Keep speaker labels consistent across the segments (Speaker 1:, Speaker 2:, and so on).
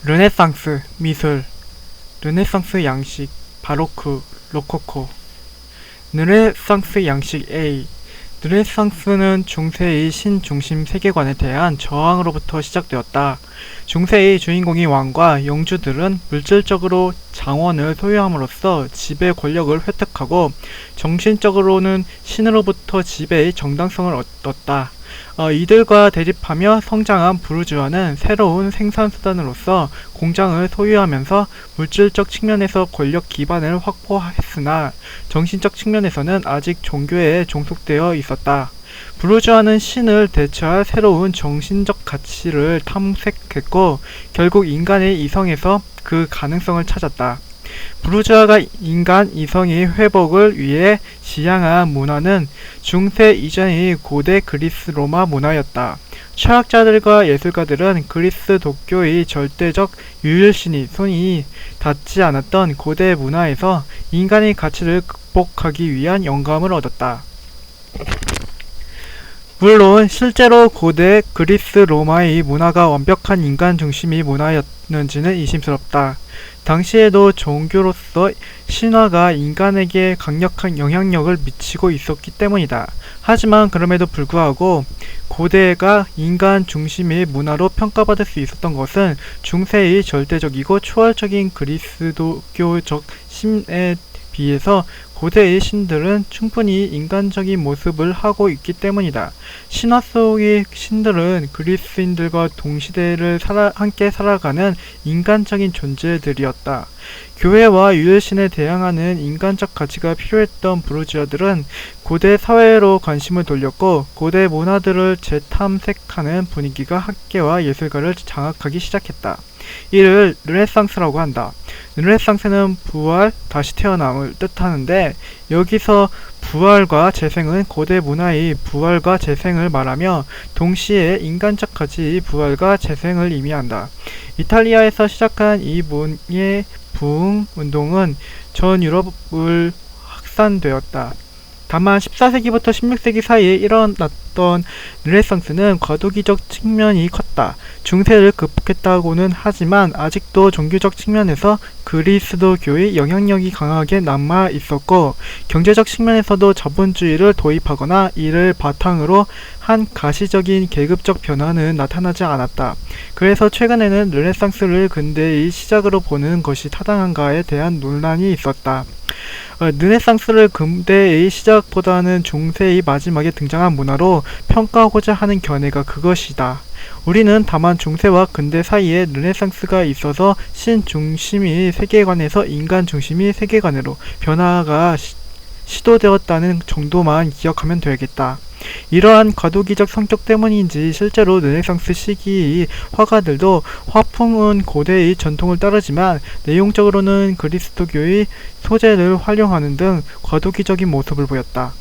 Speaker 1: 르네상스 미술, 르네상스 양식, 바로크, 로코코. 르네상스 양식 A. 르네상스는 중세의 신중심 세계관에 대한 저항으로부터 시작되었다. 중세의 주인공이 왕과 영주들은 물질적으로 장원을 소유함으로써 지배 권력을 획득하고 정신적으로는 신으로부터 지배의 정당성을 얻었다. 이들과 대립하며 성장한 부르주아는 새로운 생산수단으로서 공장을 소유하면서 물질적 측면에서 권력 기반을 확보했으나 정신적 측면에서는 아직 종교에 종속되어 있었다. 부르주아는 신을 대체할 새로운 정신적 가치를 탐색했고 결국 인간의 이성에서 그 가능성을 찾았다. 부르주아가 인간 이성의 회복을 위해 지향한 문화는 중세 이전의 고대 그리스 로마 문화였다. 철학자들과 예술가들은 그리스 도교의 절대적 유일신이 손이 닿지 않았던 고대 문화에서 인간의 가치를 극복하기 위한 영감을 얻었다. 물론 실제로 고대 그리스 로마의 문화가 완벽한 인간 중심의 문화였는지는 의심스럽다. 당시에도 종교로서 신화가 인간에게 강력한 영향력을 미치고 있었기 때문이다. 하지만 그럼에도 불구하고 고대가 인간 중심의 문화로 평가받을 수 있었던 것은 중세의 절대적이고 초월적인 그리스도교적 신에 비해서 고대의 신들은 충분히 인간적인 모습을 하고 있기 때문이다. 신화 속의 신들은 그리스인들과 동시대를 함께 살아가는 인간적인 존재들이었다. 교회와 유일신에 대항하는 인간적 가치가 필요했던 부르주아들은 고대 사회로 관심을 돌렸고 고대 문화들을 재탐색하는 분위기가 학계와 예술가를 장악하기 시작했다. 이를 르네상스라고 한다. 르네상스는 부활, 다시 태어남을 뜻하는데 여기서 부활과 재생은 고대 문화의 부활과 재생을 말하며 동시에 인간적 가치의 부활과 재생을 의미한다. 이탈리아에서 시작한 이 문예 부흥 운동은 전 유럽을 확산되었다. 다만 14세기부터 16세기 사이에 일어났던 르네상스는 과도기적 측면이 컸다. 중세를 극복했다고는 하지만 아직도 종교적 측면에서 그리스도교의 영향력이 강하게 남아 있었고 경제적 측면에서도 자본주의를 도입하거나 이를 바탕으로 한 가시적인 계급적 변화는 나타나지 않았다. 그래서 최근에는 르네상스를 근대의 시작으로 보는 것이 타당한가에 대한 논란이 있었다. 르네상스를 근대의 시작보다는 중세의 마지막에 등장한 문화로 평가하고자 하는 견해가 그것이다. 우리는 다만 중세와 근대 사이에 르네상스가 있어서 신중심의 세계관에서 인간 중심의 세계관으로 변화가 시도되었다는 정도만 기억하면 되겠다. 이러한 과도기적 성격 때문인지 실제로 르네상스 시기의 화가들도 화풍은 고대의 전통을 따르지만 내용적으로는 그리스도교의 소재를 활용하는 등 과도기적인 모습을 보였다.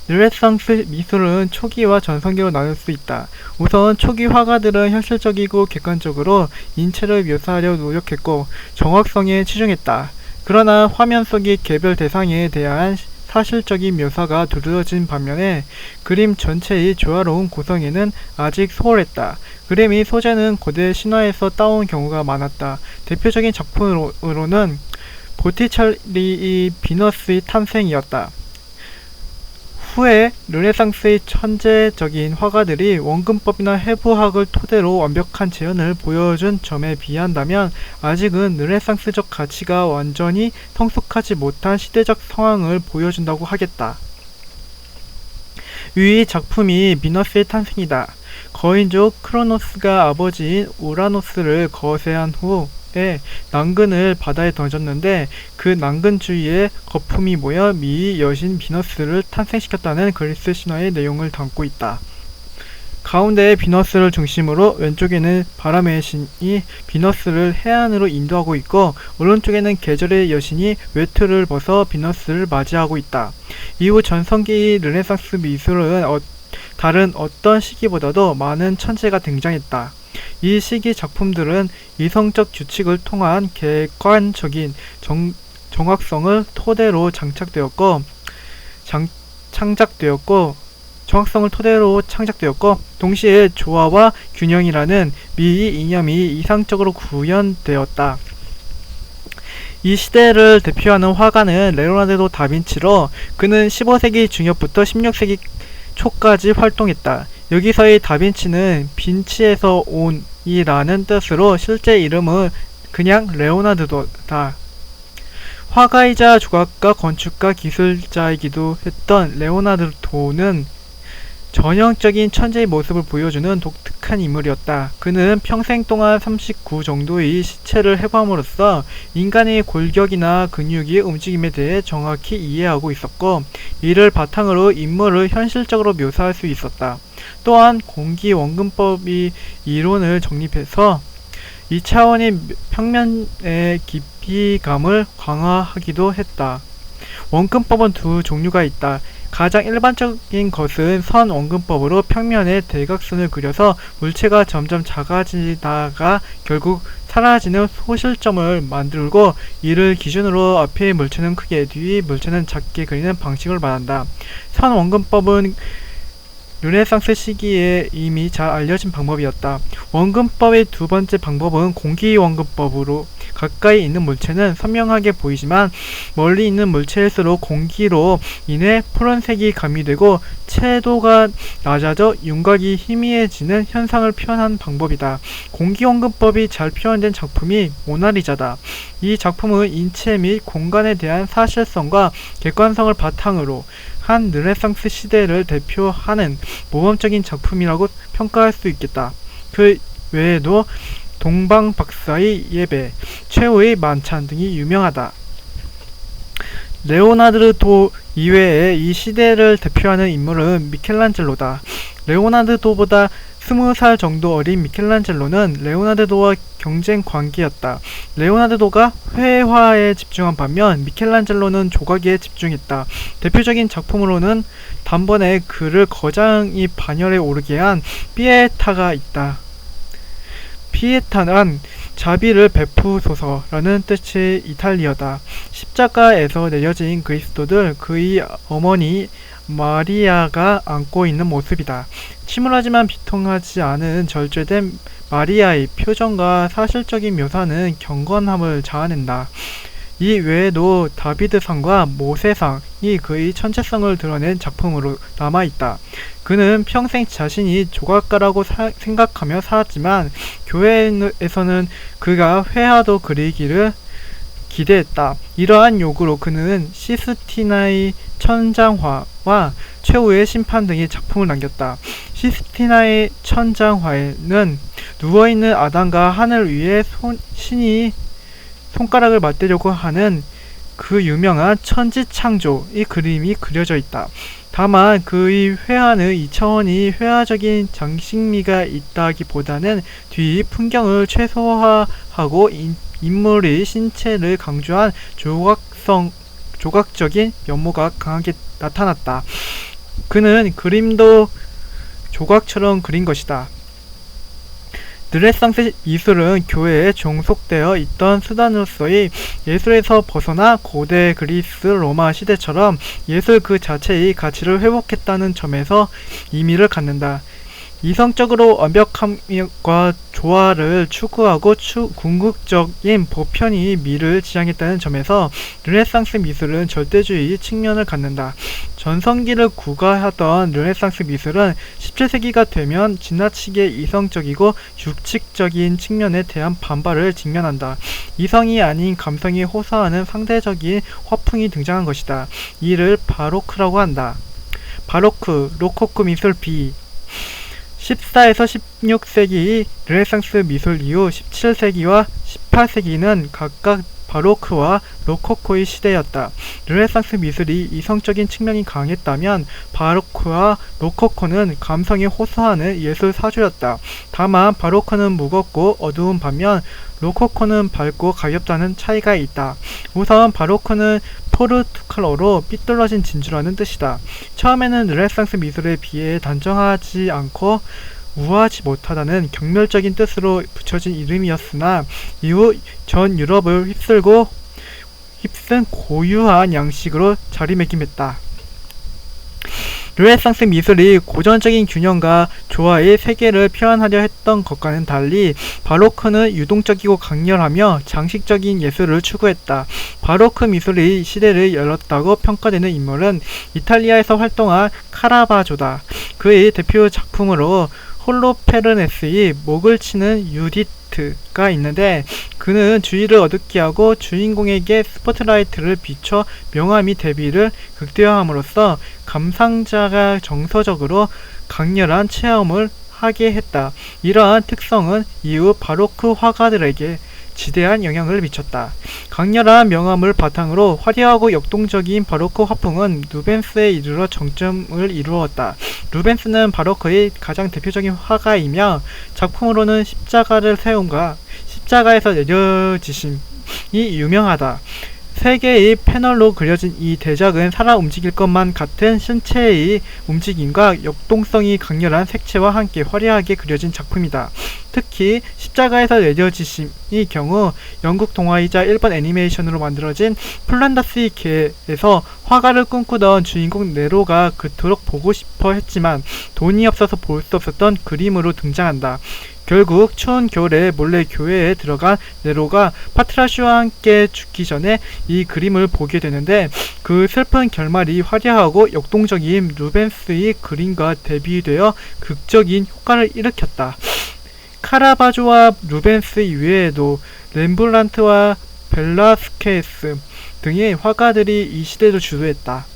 Speaker 1: 르네상스 미술은 초기와 전성기로 나눌 수 있다. 우선 초기 화가들은 현실적이고 객관적으로 인체를 묘사하려 노력했고 정확성에 치중했다. 그러나 화면 속의 개별 대상에 대한 사실적인 묘사가 두드러진 반면에 그림 전체의 조화로운 구성에는 아직 소홀했다. 그림의 소재는 고대 신화에서 따온 경우가 많았다. 대표적인 작품으로는 보티첼리의 비너스의 탄생이었다. 후에 르네상스의 천재적인 화가들이 원근법이나 해부학을 토대로 완벽한 재현을 보여준 점에 비한다면 아직은 르네상스적 가치가 완전히 성숙하지 못한 시대적 상황을 보여준다고 하겠다. 위 작품이 비너스의 탄생이다. 거인족 크로노스가 아버지인 우라노스를 거세한 후에 난근을 바다에 던졌는데 그 난근 주위에 거품이 모여 미의 여신 비너스를 탄생시켰다는 그리스 신화의 내용을 담고 있다. 가운데에 비너스를 중심으로 왼쪽에는 바람의 신이 비너스를 해안으로 인도하고 있고 오른쪽에는 계절의 여신이 외투를 벗어 비너스를 맞이하고 있다. 이후 전성기의 르네상스 미술은 다른 어떤 시기보다도 많은 천재가 등장했다. 이 시기 작품들은 이성적 규칙을 통한 객관적인 정확성을 토대로 창작되었고 정확성을 토대로 창작되었고 동시에 조화와 균형이라는 미의 이념이 이상적으로 구현되었다. 이 시대를 대표하는 화가는 레오나르도 다빈치로 그는 15세기 중엽부터 16세기 초까지 활동했다. 여기서의 다빈치는 빈치에서 온이라는 뜻으로 실제 이름은 그냥 레오나르도다. 화가이자 조각가, 건축가, 기술자이기도 했던 레오나르도는 전형적인 천재의 모습을 보여주는 독특한 인물이었다. 그는 평생 동안 39 정도의 시체를 해부함으로써 인간의 골격이나 근육의 움직임에 대해 정확히 이해하고 있었고 이를 바탕으로 인물을 현실적으로 묘사할 수 있었다. 또한 공기원근법의 이론을 정립해서 이 차원의 평면의 깊이감을 강화하기도 했다. 원근법은 두 종류가 있다. 가장 일반적인 것은 선 원근법으로 평면에 대각선을 그려서 물체가 점점 작아지다가 결국 사라지는 소실점을 만들고 이를 기준으로 앞의 물체는 크게 뒤의 물체는 작게 그리는 방식을 말한다. 선 원근법은 르네상스 시기에 이미 잘 알려진 방법이었다. 원근법의 두 번째 방법은 공기원근법으로 가까이 있는 물체는 선명하게 보이지만 멀리 있는 물체일수록 공기로 인해 푸른색이 가미되고 채도가 낮아져 윤곽이 희미해지는 현상을 표현한 방법이다. 공기원근법이 잘 표현된 작품이 모나리자다. 이 작품은 인체 및 공간에 대한 사실성과 객관성을 바탕으로 한 르네상스 시대를 대표하는 모범적인 작품이라고 평가할 수 있겠다. 그 외에도 동방박사의 예배, 최후의 만찬 등이 유명하다. 레오나르도 이외에 이 시대를 대표하는 인물은 미켈란젤로다. 레오나르도보다 20살 정도 어린 미켈란젤로는 레오나르도와 경쟁 관계였다. 레오나르도가 회화에 집중한 반면 미켈란젤로는 조각에 집중했다. 대표적인 작품으로는 단번에 그를 거장이 반열에 오르게 한 피에타가 있다. 피에타는 자비를 베푸소서라는 뜻의 이탈리어다. 십자가에서 내려진 그리스도를 그의 어머니 마리아가 안고 있는 모습이다. 침울하지만 비통하지 않은 절제된 마리아의 표정과 사실적인 묘사는 경건함을 자아낸다. 이 외에도 다비드상과 모세상이 그의 천재성을 드러낸 작품으로 남아있다. 그는 평생 자신이 조각가라고 생각하며 살았지만 교회에서는 그가 회화도 그리기를 기대했다. 이러한 요구로 그는 시스티나의 천장화와 최후의 심판 등의 작품을 남겼다. 시스티나의 천장화에는 누워있는 아담과 하늘 위에 신이 손가락을 맞대려고 하는 그 유명한 천지창조의 그림이 그려져 있다. 다만 그의 회화는 2차원의 회화적인 장식미가 있다기보다는 뒤 풍경을 최소화하고 인물의 신체를 강조한 조각적인 면모가 강하게 나타났다. 그는 그림도 조각처럼 그린 것이다. 르네상스 미술은 교회에 종속되어 있던 수단으로서의 예술에서 벗어나 고대 그리스 로마 시대처럼 예술 그 자체의 가치를 회복했다는 점에서 의미를 갖는다. 이성적으로 완벽함과 조화를 추구하고 궁극적인 보편의 미를 지향했다는 점에서 르네상스 미술은 절대주의 측면을 갖는다. 전성기를 구가하던 르네상스 미술은 17세기가 되면 지나치게 이성적이고 규칙적인 측면에 대한 반발을 직면한다. 이성이 아닌 감성이 호소하는 상대적인 화풍이 등장한 것이다. 이를 바로크라고 한다. 바로크, 로코코 미술 B 14에서 16세기 르네상스 미술 이후 17세기와 18세기는 각각 바로크와 로코코의 시대였다. 르네상스 미술이 이성적인 측면이 강했다면 바로크와 로코코는 감성이 호소하는 예술 사조였다. 다만 바로크는 무겁고 어두운 반면 로코코는 밝고 가볍다는 차이가 있다. 우선 바로크는 포르투갈어로 삐뚤어진 진주라는 뜻이다. 처음에는 르네상스 미술에 비해 단정하지 않고 우아하지 못하다는 경멸적인 뜻으로 붙여진 이름이었으나 이후 전 유럽을 휩쓴 고유한 양식으로 자리매김했다. 르네상스 미술이 고전적인 균형과 조화의 세계를 표현하려 했던 것과는 달리 바로크는 유동적이고 강렬하며 장식적인 예술을 추구했다. 바로크 미술의 시대를 열었다고 평가되는 인물은 이탈리아에서 활동한 카라바조다. 그의 대표 작품으로 홀로페르네스의 목을 치는 유디트가 있는데 그는 주의를 어둡게 하고 주인공에게 스포트라이트를 비춰 명암이 대비를 극대화함으로써 감상자가 정서적으로 강렬한 체험을 하게 했다. 이러한 특성은 이후 바로크 화가들에게 지대한 영향을 미쳤다. 강렬한 명암을 바탕으로 화려하고 역동적인 바로크 화풍은 루벤스에 이르러 정점을 이루었다. 루벤스는 바로크의 가장 대표적인 화가이며 작품으로는 십자가를 세움과 십자가에서 내려지심이 유명하다. 세 개의 패널로 그려진 이 대작은 살아 움직일 것만 같은 신체의 움직임과 역동성이 강렬한 색채와 함께 화려하게 그려진 작품이다. 특히 십자가에서 내려지심의 경우 영국 동화이자 일본 애니메이션으로 만들어진 플란다스의 개에서 화가를 꿈꾸던 주인공 네로가 그토록 보고 싶어 했지만 돈이 없어서 볼 수 없었던 그림으로 등장한다. 결국 추운 겨울에 몰래 교회에 들어간 네로가 파트라슈와 함께 죽기 전에 이 그림을 보게 되는데 그 슬픈 결말이 화려하고 역동적인 루벤스의 그림과 대비되어 극적인 효과를 일으켰다. 카라바조와 루벤스 이외에도 렘브란트와 벨라스케스 등의 화가들이 이 시대를 주도했다.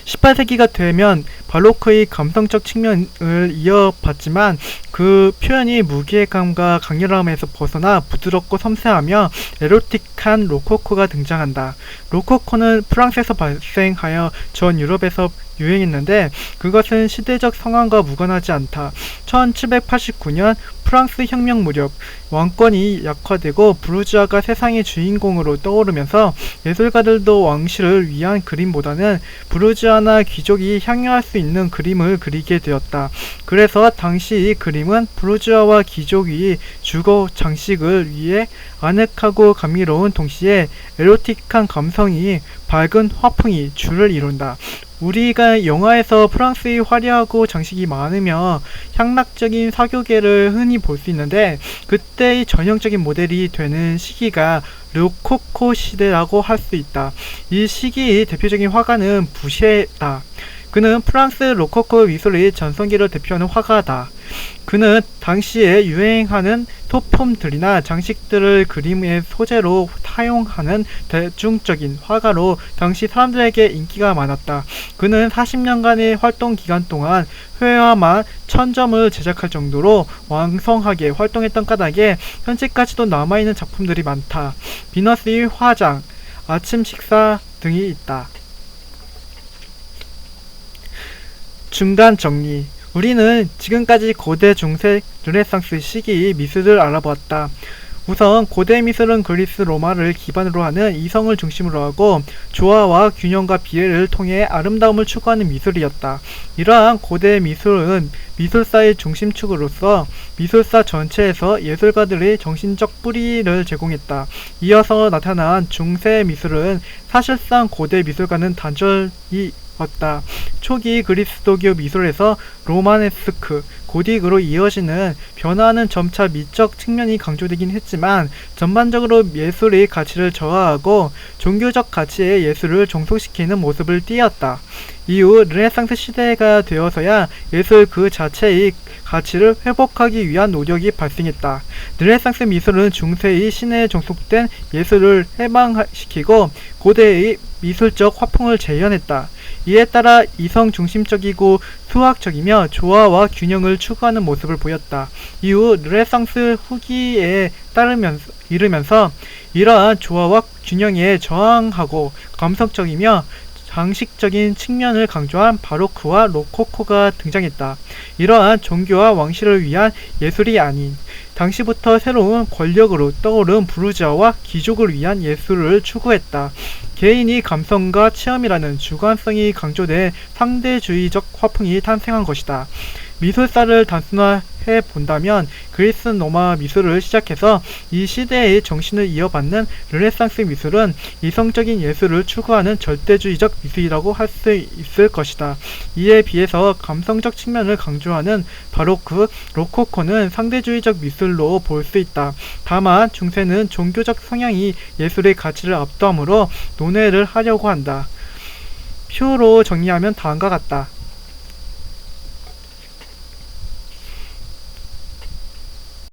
Speaker 1: 18세기가 되면 바로크의 감성적 측면을 이어받지만 그 표현이 무게감과 강렬함에서 벗어나 부드럽고 섬세하며 에로틱한 로코코가 등장한다. 로코코는 프랑스에서 발생하여 전 유럽에서 유행했는데 그것은 시대적 상황과 무관하지 않다. 1789년 프랑스 혁명 무렵 왕권이 약화되고 부르주아가 세상의 주인공으로 떠오르면서 예술가들도 왕실을 위한 그림보다는 부르주아나 귀족이 향유할 수 있는 그림을 그리게 되었다. 그래서 당시 이 그림은 부르주아와 귀족이 주거 장식을 위해 아늑하고 감미로운 동시에 에로틱한 감성이 밝은 화풍이 주를 이룬다. 우리가 영화에서 프랑스의 화려하고 장식이 많으며 향락적인 사교계를 흔히 볼 수 있는데 그때의 전형적인 모델이 되는 시기가 르코코 시대라고 할 수 있다. 이 시기의 대표적인 화가는 부셰다. 그는 프랑스 로코코 미술의 전성기를 대표하는 화가다. 그는 당시에 유행하는 소품들이나 장식들을 그림의 소재로 사용하는 대중적인 화가로 당시 사람들에게 인기가 많았다. 그는 40년간의 활동 기간 동안 회화만 1000점을 제작할 정도로 왕성하게 활동했던 까닭에 현재까지도 남아있는 작품들이 많다. 비너스의 화장, 아침 식사 등이 있다. 중간 정리. 우리는 지금까지 고대, 중세, 르네상스 시기의 미술을 알아보았다. 우선 고대 미술은 그리스 로마를 기반으로 하는 이성을 중심으로 하고 조화와 균형과 비례를 통해 아름다움을 추구하는 미술이었다. 이러한 고대 미술은 미술사의 중심축으로서 미술사 전체에서 예술가들의 정신적 뿌리를 제공했다. 이어서 나타난 중세 미술은 사실상 고대 미술과는 단절이 왔다. 초기 그리스도교 미술에서 로마네스크, 고딕으로 이어지는 변화하는 점차 미적 측면이 강조되긴 했지만 전반적으로 예술의 가치를 저하하고 종교적 가치의 예술을 종속시키는 모습을 띄었다. 이후 르네상스 시대가 되어서야 예술 그 자체의 가치를 회복하기 위한 노력이 발생했다. 르네상스 미술은 중세의 신에 종속된 예술을 해방시키고 고대의 미술적 화풍을 재현했다. 이에 따라 이성 중심적이고 수학적이며 조화와 균형을 추구하는 모습을 보였다. 이후 르네상스 후기에 이르면서 이러한 조화와 균형에 저항하고 감성적이며 장식적인 측면을 강조한 바로크와 로코코가 등장했다. 이러한 종교와 왕실을 위한 예술이 아닌 당시부터 새로운 권력으로 떠오른 부르주아와 귀족을 위한 예술을 추구했다. 개인의 감성과 체험이라는 주관성이 강조된 상대주의적 화풍이 탄생한 것이다. 미술사를 단순화해 본다면 그리스 로마 미술을 시작해서 이 시대의 정신을 이어받는 르네상스 미술은 이성적인 예술을 추구하는 절대주의적 미술이라고 할 수 있을 것이다. 이에 비해서 감성적 측면을 강조하는 바로크, 로코코는 상대주의적 미술로 볼 수 있다. 다만 중세는 종교적 성향이 예술의 가치를 압도하므로 논외를 하려고 한다. 표로 정리하면 다음과 같다.